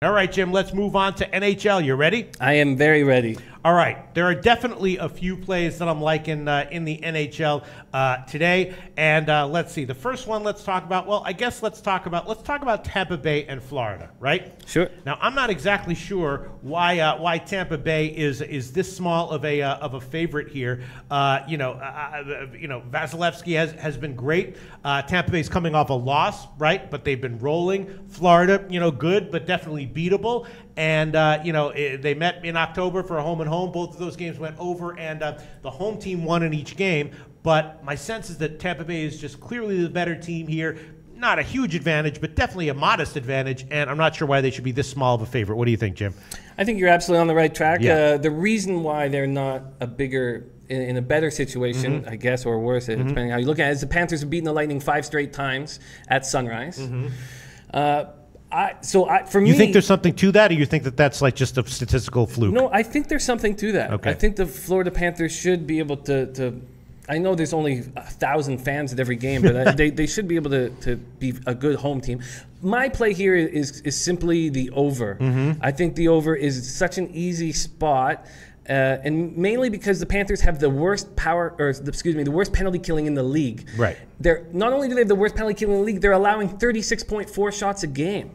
All right, Jim, let's move on to NHL. You ready? I am very ready. All right. There are definitely a few plays that I'm liking in the NHL today. And let's see. The first one let's talk about, well, I guess let's talk about Tampa Bay and Florida, right? Sure. Now, I'm not exactly sure why Tampa Bay is this small of a favorite here. Vasilevsky has been great. Tampa Bay's coming off a loss, right? But they've been rolling. Florida, good, but definitely beatable. And, they met in October for a home and home. Both of those games went over, and the home team won in each game. But my sense is that Tampa Bay is just clearly the better team here. Not a huge advantage, but definitely a modest advantage. And I'm not sure why they should be this small of a favorite. What do you think, Jim? I think you're absolutely on the right track. Yeah. The reason why they're not in a better situation, I guess, or worse, depending how you look at it, is the Panthers have beaten the Lightning 5 straight times at Sunrise. For me, you think there's something to that, or you think that that's like just a statistical fluke? No, I think there's something to that. Okay. I think the Florida Panthers should be able to I know there's only 1,000 fans at every game, but they should be able to be a good home team. My play here is simply the over. I think the over is such an easy spot. And mainly because the Panthers have the worst the worst penalty killing in the league. Right. They're not only do they have the worst penalty killing in the league, they're allowing 36.4 shots a game.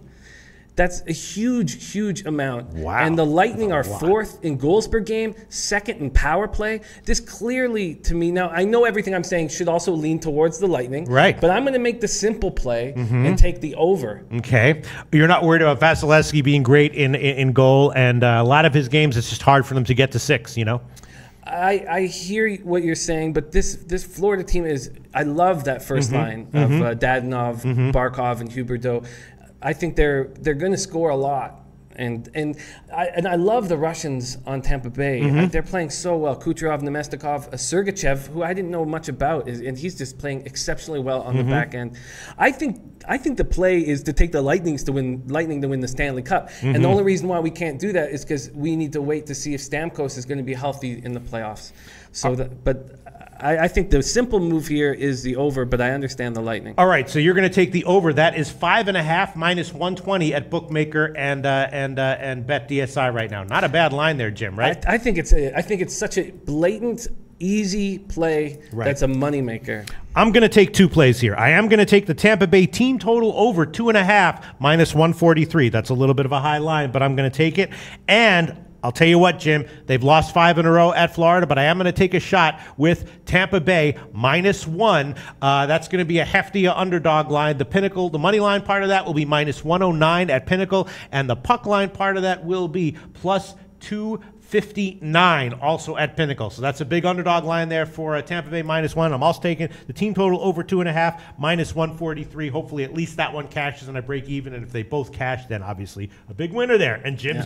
That's a huge, huge amount. Wow. And the Lightning are 4th in goals per game, 2nd in power play. This clearly, to me, now I know everything I'm saying should also lean towards the Lightning. Right. But I'm going to make the simple play and take the over. Okay. You're not worried about Vasilevsky being great in goal, and a lot of his games, it's just hard for them to get to 6, I hear what you're saying, but this Florida team I love that first line of Dadonov, Barkov, and Huberdeau. I think they're going to score a lot, and I love the Russians on Tampa Bay. They're playing so well. Kucherov, Nemestikov, Sergachev, who I didn't know much about, and he's just playing exceptionally well on the back end. I think the play is to take the Lightning to win the Stanley Cup, and the only reason why we can't do that is because we need to wait to see if Stamkos is going to be healthy in the playoffs. I think the simple move here is the over, but I understand the Lightning. All right, so you're going to take the over. That is 5.5 minus 120 at Bookmaker and Bet DSI right now. Not a bad line there, Jim. Right? I think it's such a blatant, easy play that's a moneymaker. I'm going to take 2 plays here. I am going to take the Tampa Bay team total over 2.5 minus 143. That's a little bit of a high line, but I'm going to take it. And I'll tell you what, Jim, they've lost 5 in a row at Florida, but I am going to take a shot with Tampa Bay -1. That's going to be a hefty underdog line. The Pinnacle, the money line part of that will be -109 at Pinnacle, and the puck line part of that will be +259 also at Pinnacle. So that's a big underdog line there for Tampa Bay -1. I'm also taking the team total over 2.5 -143. Hopefully at least that one cashes and I break even. And if they both cash, then obviously a big winner there. And Jim's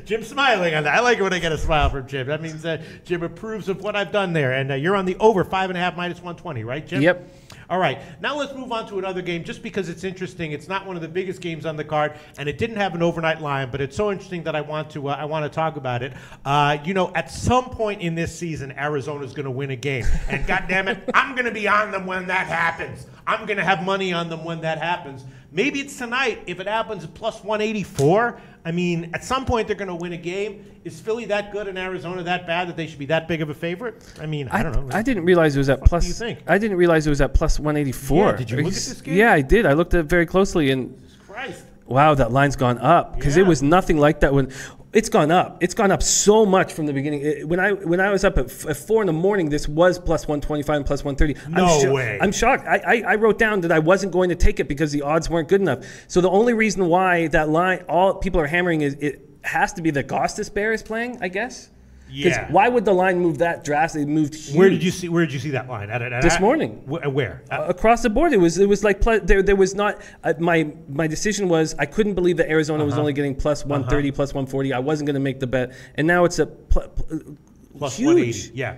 Jim's smiling on that. I like it when I get a smile from Jim. That means that Jim approves of what I've done there. And you're on the over 5.5 -120, right, Jim? Yep. All right, now let's move on to another game just because it's interesting. It's not one of the biggest games on the card, and it didn't have an overnight line, but it's so interesting that I want to talk about it. At some point in this season, Arizona's going to win a game, and goddammit, I'm going to be on them when that happens. I'm going to have money on them when that happens. Maybe it's tonight. If it happens at +184, I mean, at some point they're going to win a game. Is Philly that good and Arizona that bad that they should be that big of a favorite? I mean, I don't know. I didn't realize it was at plus. What do you think? I didn't realize it was at +184. Yeah, did you look at this game? Yeah, I did. I looked at it very closely, and Christ. Wow, that line's gone up because it was nothing like that when. It's gone up. It's gone up so much from the beginning. When I was up at 4 in the morning, this was +125 and +130. No way. I'm shocked. I wrote down that I wasn't going to take it because the odds weren't good enough. So the only reason why that line, all people are hammering, is it has to be that Gostisbehere is playing, I guess. Yeah. Why would the line move that drastically? It moved huge. Where did you see that line? This morning. Where? Across the board. It was like there was not my decision was I couldn't believe that Arizona was only getting +130, +140. I wasn't going to make the bet, and now it's a +180. Yeah.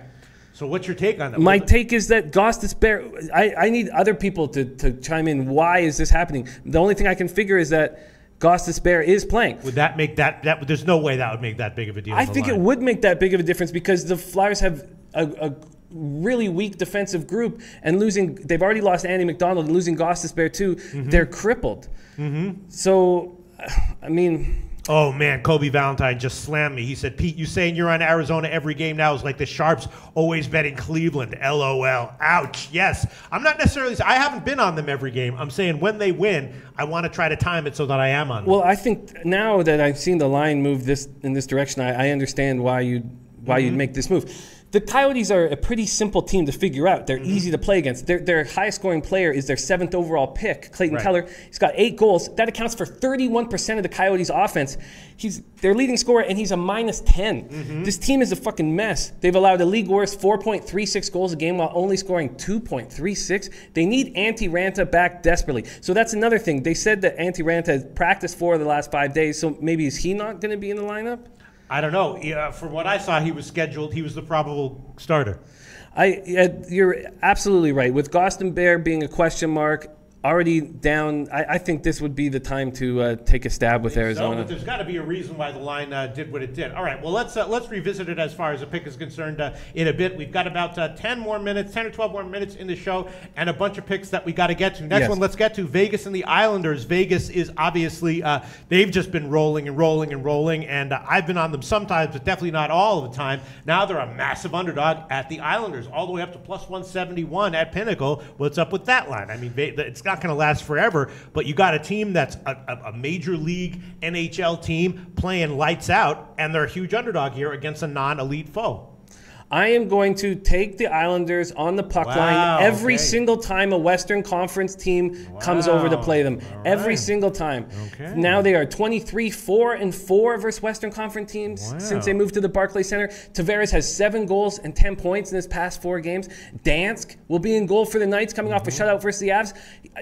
So what's your take on that? My take is that Gostisbehere. I need other people to chime in. Why is this happening? The only thing I can figure is that Gostisbehere is playing. Would that make that there's no way that would make that big of a deal? I think it would make that big of a difference because the Flyers have a really weak defensive group, and they've already lost Andy McDonald, and losing Gostisbehere too, they're crippled. So I mean... Oh, man, Kobe Valentine just slammed me. He said, Pete, you saying you're on Arizona every game now is like the Sharps always betting Cleveland. LOL. Ouch. Yes. I'm not necessarily – I haven't been on them every game. I'm saying when they win, I want to try to time it so that I am on them. Well, I think now that I've seen the line move in this direction, I understand why you'd make this move. The Coyotes are a pretty simple team to figure out. They're easy to play against. Their highest scoring player is their 7th overall pick, Clayton Keller. He's got 8 goals. That accounts for 31% of the Coyotes' offense. He's their leading scorer, and he's a -10. This team is a fucking mess. They've allowed a league worst 4.36 goals a game while only scoring 2.36. They need Antti Ranta back desperately. So that's another thing. They said that Antti Ranta has practiced 4 of the last 5 days, so maybe is he not going to be in the lineup? I don't know. From what I saw, he was scheduled. He was the probable starter. You're absolutely right. With Gostin Bear being a question mark, already down, I think this would be the time to take a stab with Arizona. But there's got to be a reason why the line did what it did. All right, well, let's revisit it as far as the pick is concerned in a bit. We've got about 10 or 12 more minutes in the show and a bunch of picks that we got to get to. Next one, let's get to Vegas and the Islanders. Vegas is obviously, they've just been rolling, and I've been on them sometimes, but definitely not all of the time. Now they're a massive underdog at the Islanders, all the way up to +171 at Pinnacle. What's up with that line? I mean, it's not going to last forever, but you got a team that's a major league NHL team playing lights out, and they're a huge underdog here against a non-elite foe. I am going to take the Islanders on the puck line every single time a Western Conference team comes over to play them. Every single time. Now they are 23-4-4 versus Western Conference teams since they moved to the Barclays Center. Tavares has 7 goals and 10 points in his past 4 games. Dansk will be in goal for the Knights coming off a shutout versus the Avs.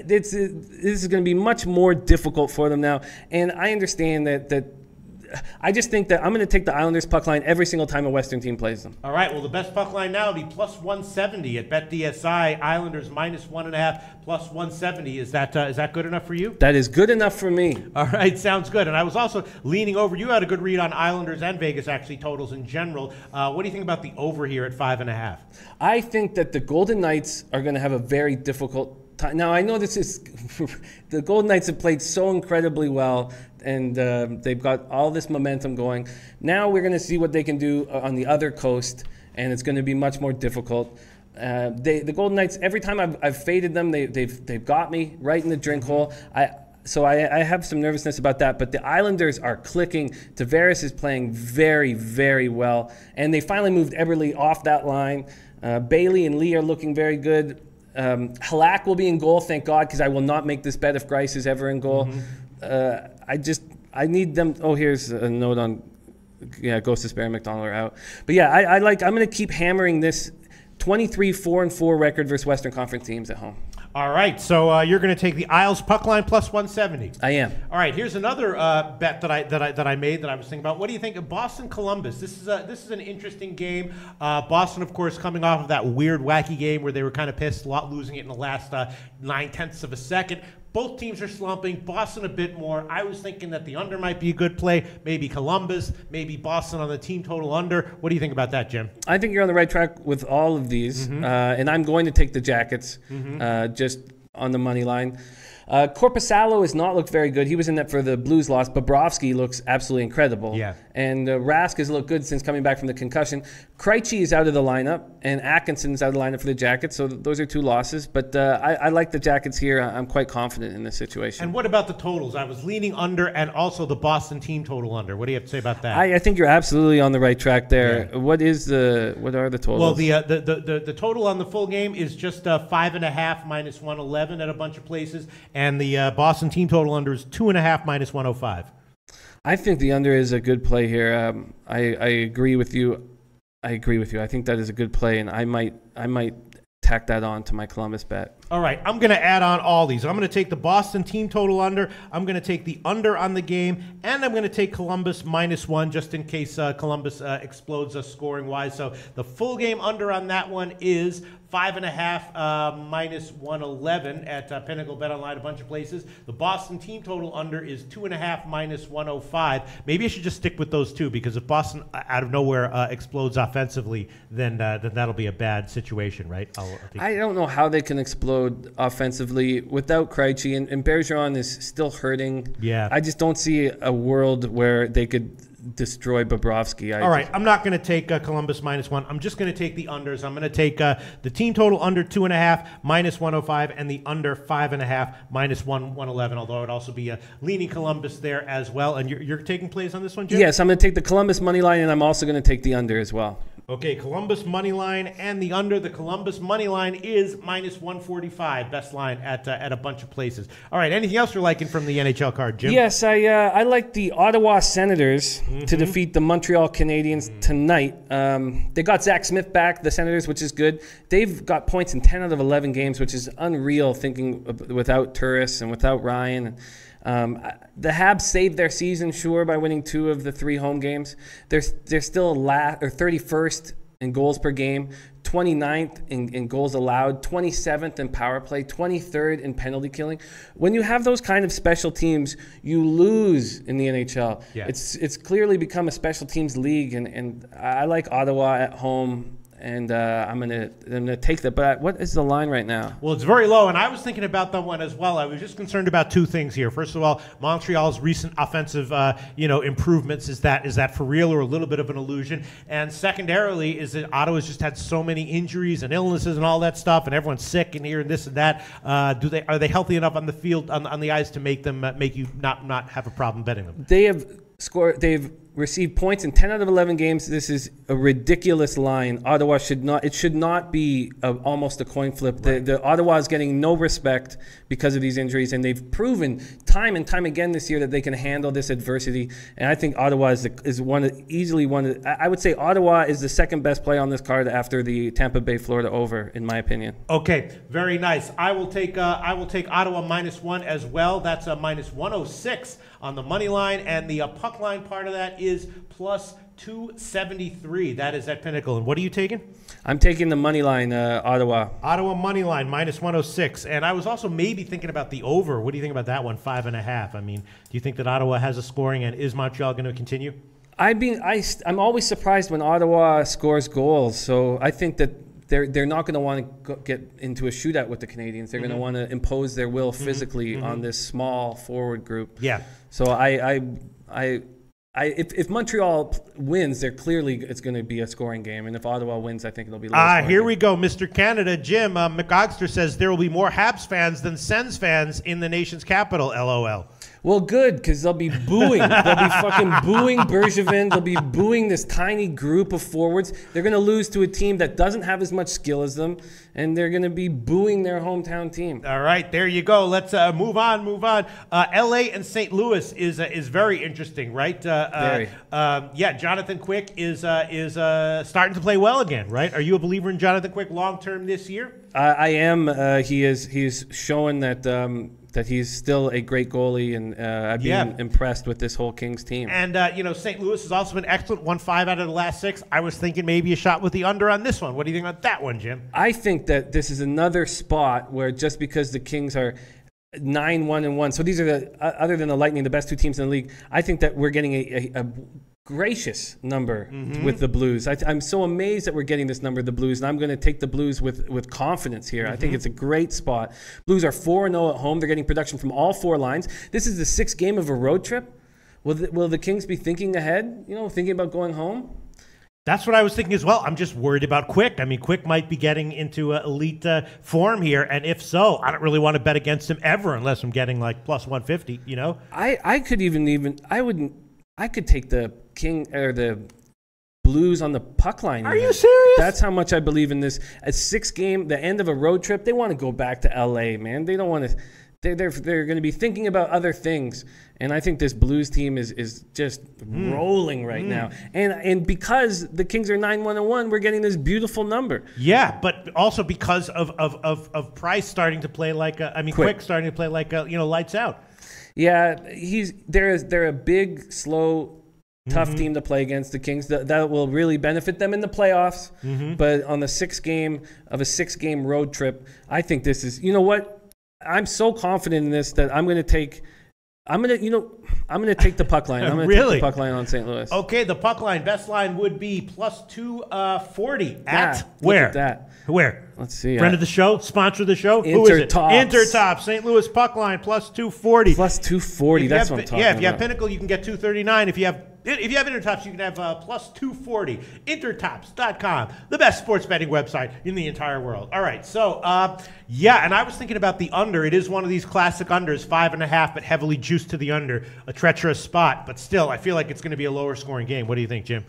This is going to be much more difficult for them now. And I understand that I just think that I'm going to take the Islanders puck line every single time a Western team plays them. All right, well, the best puck line now would be +170 at BetDSI. Islanders -1.5, +170. Is that good enough for you? That is good enough for me. All right, sounds good. And I was also leaning over. You had a good read on Islanders and Vegas, actually, totals in general. What do you think about the over here at 5.5? I think that the Golden Knights are going to have a very difficult time. Now, I know this is the Golden Knights have played so incredibly well, and they've got all this momentum going. Now we're going to see what they can do on the other coast, and it's going to be much more difficult. The Golden Knights, every time I've faded them, they've got me right in the drink hole. So I have some nervousness about that, but the Islanders are clicking. Tavares is playing very, very well, and they finally moved Eberle off that line. Bailey and Lee are looking very good. Halak will be in goal, thank God, because I will not make this bet if Grice is ever in goal. I need them. Oh, here's a note on, Ghost Despair and McDonald are out. But yeah, I'm going to keep hammering this 23-4-4 record versus Western Conference teams at home. All right, so you're going to take the Isles puck line +170. I am. All right, here's another bet that I made that I was thinking about. What do you think of Boston Columbus? This is an interesting game. Boston, of course, coming off of that weird, wacky game where they were kind of pissed, losing it in the last 9/10 of a second. Both teams are slumping. Boston a bit more. I was thinking that the under might be a good play. Maybe Columbus, maybe Boston on the team total under. What do you think about that, Jim? I think you're on the right track with all of these, and I'm going to take the Jackets just on the money line. Korpisalo has not looked very good. He was in net for the Blues loss. Bobrovsky looks absolutely incredible. Yeah. And Rask has looked good since coming back from the concussion. Krejci is out of the lineup, and Atkinson's out of the lineup for the Jackets. So those are 2 losses. But I like the Jackets here. I'm quite confident in this situation. And what about the totals? I was leaning under and also the Boston team total under. What do you have to say about that? I think you're absolutely on the right track there. Yeah. What are the totals? Well, the total on the full game is just 5.5 -111 at a bunch of places. And the Boston team total under is 2.5 -105. I think the under is a good play here. I agree with you. I think that is a good play, and I might tack that on to my Columbus bet. All right, I'm going to add on all these. I'm going to take the Boston team total under. I'm going to take the under on the game, and I'm going to take Columbus -1 just in case Columbus explodes scoring-wise. So the full game under on that one is 5.5 -111 at Pinnacle Bet Online, a bunch of places. The Boston team total under is 2.5 -105. Maybe I should just stick with those 2 because if Boston out of nowhere explodes offensively, then that'll be a bad situation, right? I don't know how they can explode overload offensively without Krejci, and Bergeron is still hurting. Yeah. I just don't see a world where they could destroy Bobrovsky. All right, I'm not going to take Columbus -1. I'm just going to take the unders. I'm going to take the team total under 2.5 -105 and the under 5.5 -111. Although I would also be leaning Columbus there as well. And you're taking plays on this one, Jim? Yes, I'm going to take the Columbus money line, and I'm also going to take the under as well. Okay, Columbus money line and the under. The Columbus money line is -145. Best line at a bunch of places. All right, anything else you're liking from the NHL card, Jim? Yes, I like the Ottawa Senators to defeat the Montreal Canadiens tonight. They got Zach Smith back, the Senators, which is good. They've got points in 10 out of 11 games, which is unreal, thinking without Turris and without Ryan. The Habs saved their season, sure, by winning 2 of the 3 home games. They're still 31st in goals per game, 29th in goals allowed, 27th in power play, 23rd in penalty killing. When you have those kind of special teams, you lose in the NHL. Yeah. It's clearly become a special teams league, and I like Ottawa at home. And I'm gonna take that. But what is the line right now? Well, it's very low, and I was thinking about that one as well. I was just concerned about 2 things here. First of all, Montreal's recent offensive, improvements. Is that for real or a little bit of an illusion? And secondarily, is that Ottawa's just had so many injuries and illnesses and all that stuff, and everyone's sick and here and this and that. Are they healthy enough on the field on the ice to make you not have a problem betting them? They've received points in 10 out of 11 games. This is a ridiculous line. Ottawa should not be almost a coin flip. Right. The Ottawa is getting no respect because of these injuries, and they've proven time and time again this year that they can handle this adversity. And I think Ottawa is easily one. I would say Ottawa is the second best play on this card after the Tampa Bay Florida over, in my opinion. Okay, very nice. I will take Ottawa -1 as well. That's a -106 on the money line, and the puck line part of that is +273. That is at Pinnacle. And what are you taking? I'm taking the money line, Ottawa. Ottawa money line -106. And I was also maybe thinking about the over. What do you think about that one? 5.5. I mean, do you think that Ottawa has a scoring, and is Montreal going to continue? I'm always surprised when Ottawa scores goals. So I think that they're not going to want to get into a shootout with the Canadiens. They're going to want to impose their will physically on this small forward group. Yeah. So if Montreal wins, it's going to be a scoring game, and if Ottawa wins, I think it'll be. Here we go, Mr. Canada, Jim. McOgster says there will be more Habs fans than Sens fans in the nation's capital. LOL. Well, good, because they'll be booing. They'll be fucking booing Bergevin. They'll be booing this tiny group of forwards. They're going to lose to a team that doesn't have as much skill as them, and they're going to be booing their hometown team. All right, there you go. Let's move on. L.A. and St. Louis is very interesting, right? Very. Jonathan Quick is starting to play well again, right? Are you a believer in Jonathan Quick long-term this year? I am. He's showing that he's still a great goalie, and I've been impressed with this whole Kings team. And, St. Louis has also been excellent, won 5 out of the last 6. I was thinking maybe a shot with the under on this one. What do you think about that one, Jim? I think that this is another spot where just because the Kings are 9-1-1, so these are other than the Lightning, the best 2 teams in the league, I think that we're getting a gracious number with the Blues. I'm so amazed that we're getting this number, the Blues, and I'm going to take the Blues with confidence here. I think it's a great spot. Blues are 4-0 at home. They're getting production from all 4 lines. This is the 6th game of a road trip. Will the Kings be thinking ahead, thinking about going home? That's what I was thinking as well. I'm just worried about Quick. I mean, Quick might be getting into elite form here, and if so, I don't really want to bet against him ever unless I'm getting like +150, I could take the the Blues on the puck line. Are you serious? That's how much I believe in this. A 6th game, the end of a road trip, they want to go back to L.A., man. They don't want to. They're going to be thinking about other things, and I think this Blues team is just rolling right now. And because the Kings are 9-1-1, we're getting this beautiful number. Yeah, but also because of Price starting to play like Quick starting to play like lights out. Yeah, they're a big, slow, tough team to play against. The Kings that will really benefit them in the playoffs. But on the 6th game of a 6-game road trip, I think this is. You know what? I'm so confident in this that I'm going to take I'm gonna take the puck line. I'm gonna Really? take the puck line on St. Louis. Okay, the puck line, best line would be plus 240 at Yeah, where? look at that. Where? Let's see. Friend of the show, sponsor of the show. Who is it? Intertops. Intertops. St. Louis puck line plus 240. Plus 240. That's what I'm talking about. Yeah, if you have Pinnacle, you can get 239. If you have Intertops, you can have plus 240. Intertops.com, the best sports betting website in the entire world. All right, so yeah, and I was thinking about the under. It is one of these classic unders, 5.5, but heavily juiced to the under. A treacherous spot, but still, I feel like it's going to be a lower scoring game. What do you think, Jim?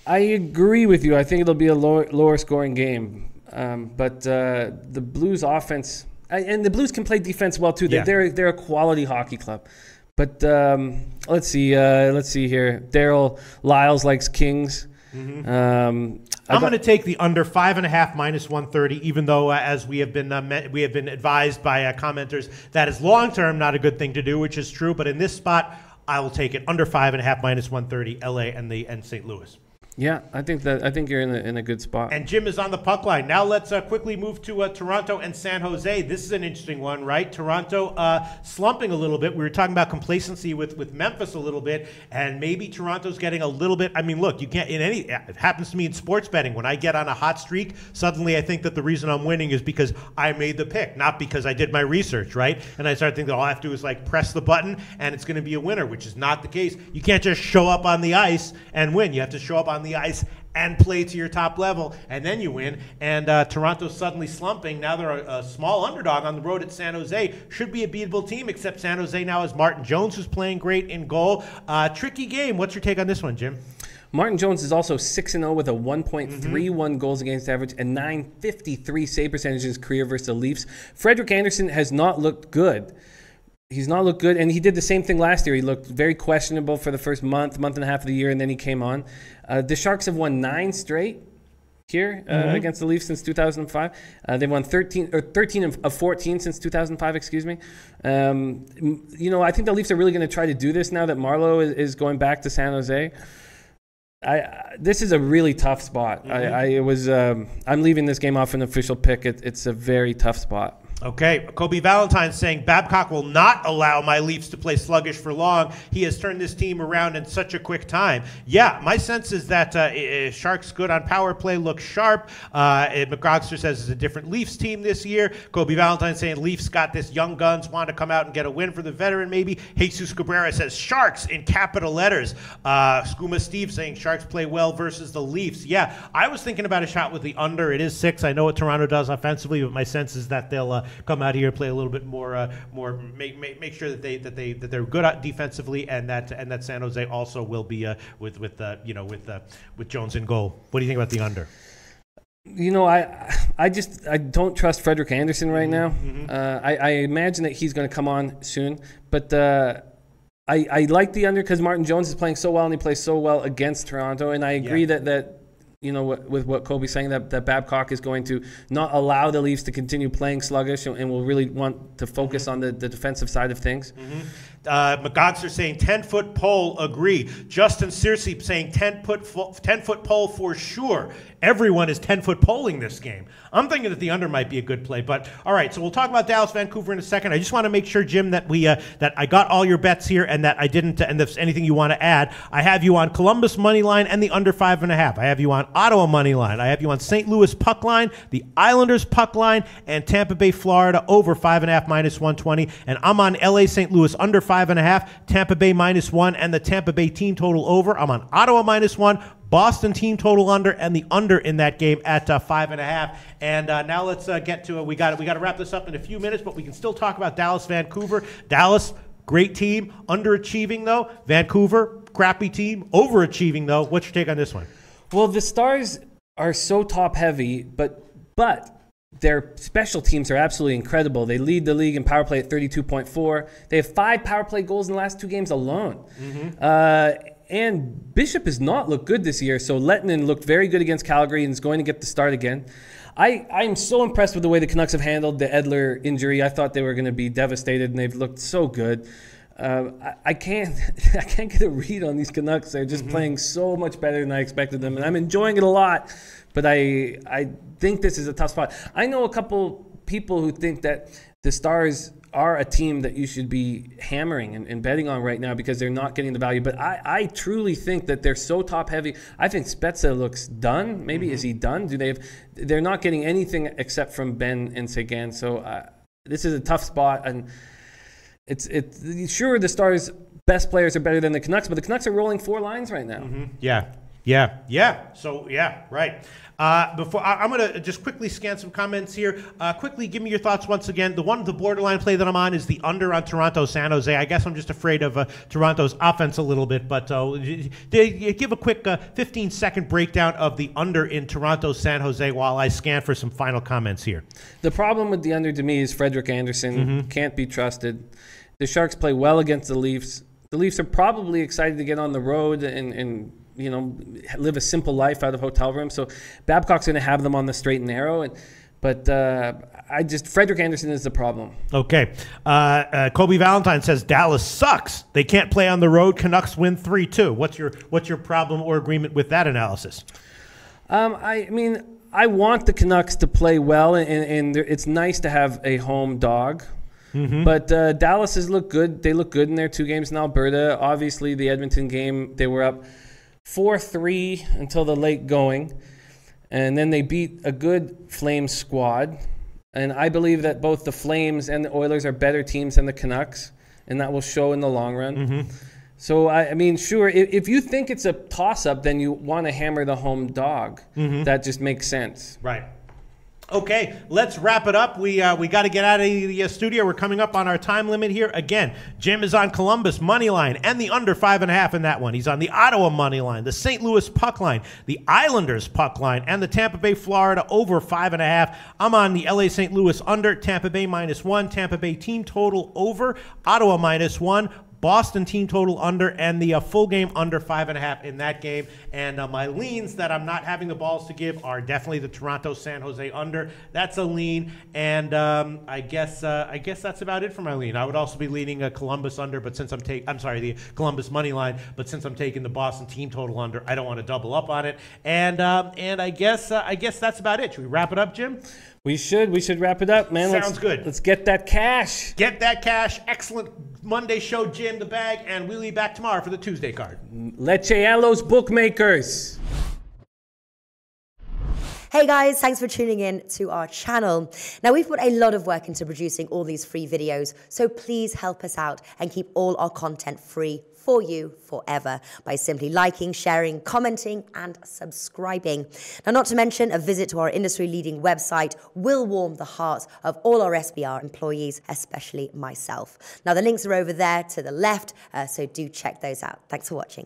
I agree with you. I think it'll be a lower scoring game. But the Blues offense, and the Blues can play defense well too. Yeah. They're a quality hockey club. But let's see here. Daryl Lyles likes Kings. I'm going to take the under 5.5 minus 130, even though as we have been advised by commenters that is long term not a good thing to do, which is true. But in this spot, I will take it under 5.5 minus 130. LA and St. Louis. Yeah, I think you're in a good spot. And Jim is on the puck line. Now let's quickly move to Toronto and San Jose. This is an interesting one, right? Toronto slumping a little bit. We were talking about complacency with Memphis a little bit, and maybe Toronto's getting a little bit. I mean, look, you can't it happens to me in sports betting. When I get on a hot streak, suddenly I think that the reason I'm winning is because I made the pick, not because I did my research, right? And I start thinking that all I have to do is like press the button and it's going to be a winner, which is not the case. You can't just show up on the ice and win. You have to show up on the ice and play to your top level, and then you win. And Toronto's suddenly slumping. Now they're a small underdog on the road at San Jose. Should be a beatable team, except San Jose now has Martin Jones, who's playing great in goal. Tricky game. What's your take on this one, Jim? Martin Jones is also 6-0 with a 1.31 goals against average and .953 save percentage in his career versus the Leafs. Frederik Andersen has not looked good. He's not looked good, and he did the same thing last year. He looked very questionable for the first month and a half of the year, and then he came on. The Sharks have won 9 straight here against the Leafs since 2005. They've won 13 of 14 since 2005, excuse me. I think the Leafs are really going to try to do this now that Marleau is going back to San Jose. This is a really tough spot. I'm leaving this game off an official pick. It's a very tough spot. Okay, Kobe Valentine saying, Babcock will not allow my Leafs to play sluggish for long. He has turned this team around in such a quick time. Yeah, my sense is that Sharks good on power play, look sharp. McGogster says it's a different Leafs team this year. Kobe Valentine saying Leafs got this young guns, want to come out and get a win for the veteran maybe. Jesus Cabrera says Sharks in capital letters. Skooma Steve saying Sharks play well versus the Leafs. Yeah, I was thinking about a shot with the under. It is 6. I know what Toronto does offensively, but my sense is that they'll come out here and play a little bit more, make sure that they're good defensively, and that San Jose also will be with Jones in goal. What do you think about the under? I don't trust Frederik Andersen right now. I imagine that he's going to come on soon, but I like the under because Martin Jones is playing so well and he plays so well against Toronto, and I agree that with what Kobe's saying, that Babcock is going to not allow the Leafs to continue playing sluggish and will really want to focus on the defensive side of things. McGogster saying 10-foot pole, agree. Justin Searcy saying 10-foot pole for sure. Everyone is 10-foot polling this game. I'm thinking that the under might be a good play. But all right, so we'll talk about Dallas, Vancouver in a second. I just want to make sure, Jim, that that I got all your bets here, and that I didn't. And if there's anything you want to add, I have you on Columbus money line and the under 5.5. I have you on Ottawa money line. I have you on St. Louis puck line, the Islanders puck line, and Tampa Bay, Florida over 5.5 minus 120. And I'm on LA, St. Louis under 5.5, Tampa Bay -1, and the Tampa Bay team total over. I'm on Ottawa -1. Boston team total under, and the under in that game at 5.5. And now let's get to it. We got to wrap this up in a few minutes, but we can still talk about Dallas, Vancouver. Dallas, great team, underachieving though. Vancouver, crappy team, overachieving though. What's your take on this one? Well, the Stars are so top heavy, but their special teams are absolutely incredible. They lead the league in power play at 32.4. They have 5 power play goals in the last 2 games alone. And Bishop has not looked good this year, so Lettinen looked very good against Calgary and is going to get the start again. I'm so impressed with the way the Canucks have handled the Edler injury. I thought they were going to be devastated, and they've looked so good. I can't get a read on these Canucks. They're just playing so much better than I expected them, and I'm enjoying it a lot. But I think this is a tough spot. I know a couple people who think that the Stars are a team that you should be hammering and betting on right now because they're not getting the value. But I truly think that they're so top heavy. I think Spezza looks done. Maybe is he done? They're not getting anything except from Ben and Sagan. So this is a tough spot, and it's sure the Stars' best players are better than the Canucks, but the Canucks are rolling 4 lines right now. Yeah. So, yeah, right. Before I'm going to just quickly scan some comments here. Quickly, give me your thoughts once again. The borderline play that I'm on is the under on Toronto San Jose. I guess I'm just afraid of Toronto's offense a little bit, but give a quick 15-second breakdown of the under in Toronto San Jose while I scan for some final comments here. The problem with the under to me is Frederik Andersen can't be trusted. The Sharks play well against the Leafs. The Leafs are probably excited to get on the road and live a simple life out of hotel rooms. So Babcock's going to have them on the straight and narrow. But Frederik Andersen is the problem. Okay. Kobe Valentine says Dallas sucks. They can't play on the road. Canucks win 3-2. What's your problem or agreement with that analysis? I want the Canucks to play well, and it's nice to have a home dog. But Dallas has looked good. They look good in their 2 games in Alberta. Obviously, the Edmonton game, they were up 4-3 until the late going. And then they beat a good Flames squad. And I believe that both the Flames and the Oilers are better teams than the Canucks. And that will show in the long run. So, sure, if you think it's a toss-up, then you want to hammer the home dog. That just makes sense. Right. Okay, let's wrap it up. We got to get out of the studio. We're coming up on our time limit here. Again, Jim is on Columbus money line and the under 5.5 in that one. He's on the Ottawa money line, the St. Louis puck line, the Islanders puck line, and the Tampa Bay Florida over 5.5. I'm on the LA St. Louis under, Tampa Bay -1, Tampa Bay team total over, Ottawa -1. Boston team total under, and the full game under 5.5 in that game. And my leans that I'm not having the balls to give are definitely the Toronto San Jose under. That's a lean, and I guess that's about it for my lean. I would also be leaning a Columbus under, but since the Columbus money line, but since I'm taking the Boston team total under, I don't want to double up on it. And I guess that's about it. Should we wrap it up, Jim? We should wrap it up, man. Sounds good. Let's get that cash. Get that cash. Excellent Monday show, Jim the Bag, and we'll be back tomorrow for the Tuesday card. Leche a los bookmakers. Hey guys, thanks for tuning in to our channel. Now, we've put a lot of work into producing all these free videos, so please help us out and keep all our content free for you forever by simply liking, sharing, commenting, and subscribing. Now, not to mention, a visit to our industry-leading website will warm the hearts of all our SBR employees, especially myself. Now, the links are over there to the left, so do check those out. Thanks for watching.